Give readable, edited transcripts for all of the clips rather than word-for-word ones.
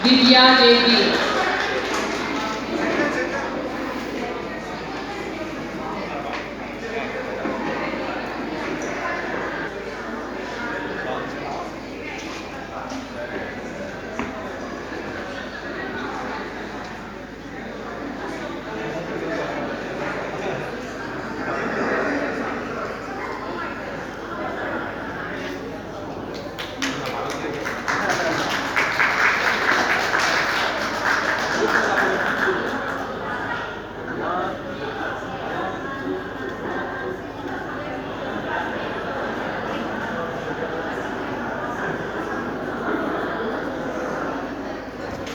Vidya Devi.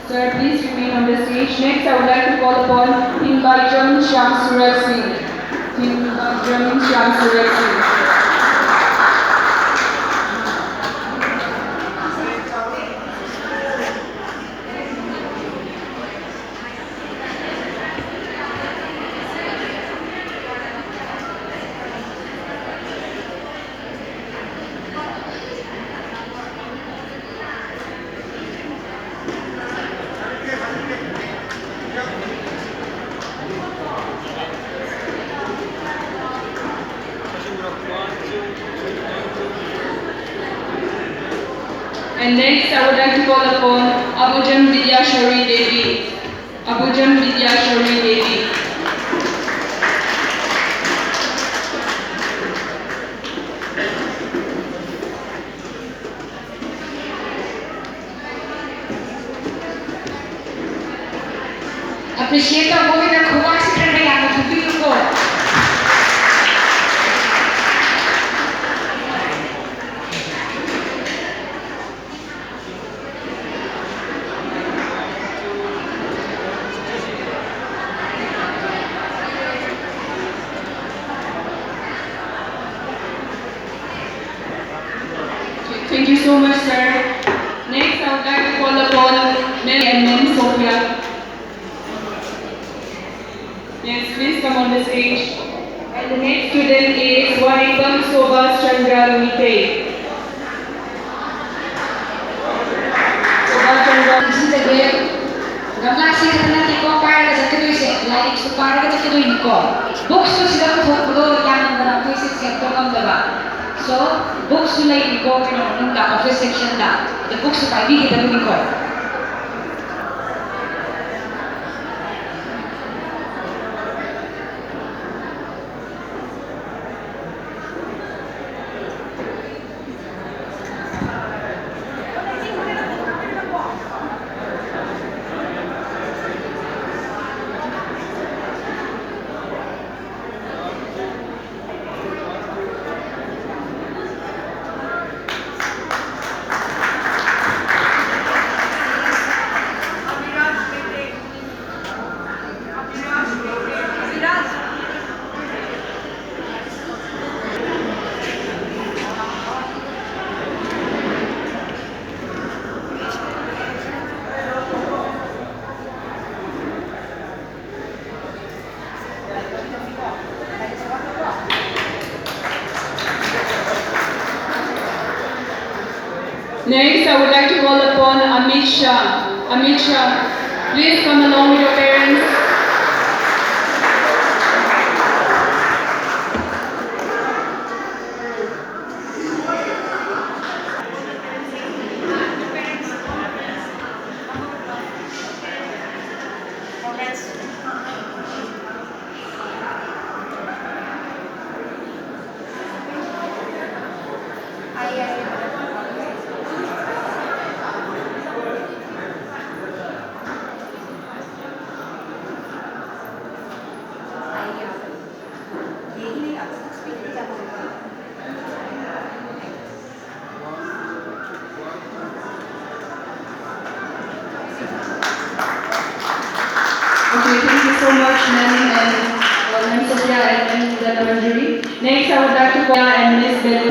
Sir, please remain on the stage. Next, I would like to call upon Hinbaijan Shamsurat Singh. Hinbaijan Shamsurat Singh. And next, I would like to call upon Abujam Vidyashari Devi. Abujam Vidyashari Devi. Appreciate the movie that Kumar Secretary and the beautiful. Thank you so much, sir. Next, I would like to call upon Mary and Mem Sophia. Yes, please come on the stage. And the next student is Warikam Sobhas Chandra Lumite. Sobhas Chandra. Gamla sih nanti kau para kerja kedua sih, lagi su para kerja kedua ini kau. Books tu sudah kau perlu yang dalam office sektor kamu dah. So books tu lagi kau kena nunda office section dah. The books tu pagi kita tu kau. Next, I would like to call upon Amit Shah. Amit Shah, please come along with your parents. Okay, thank you so much, Ma'am Sophia and Ms. Manjuri. Next, I would like to call and Ms. Bell.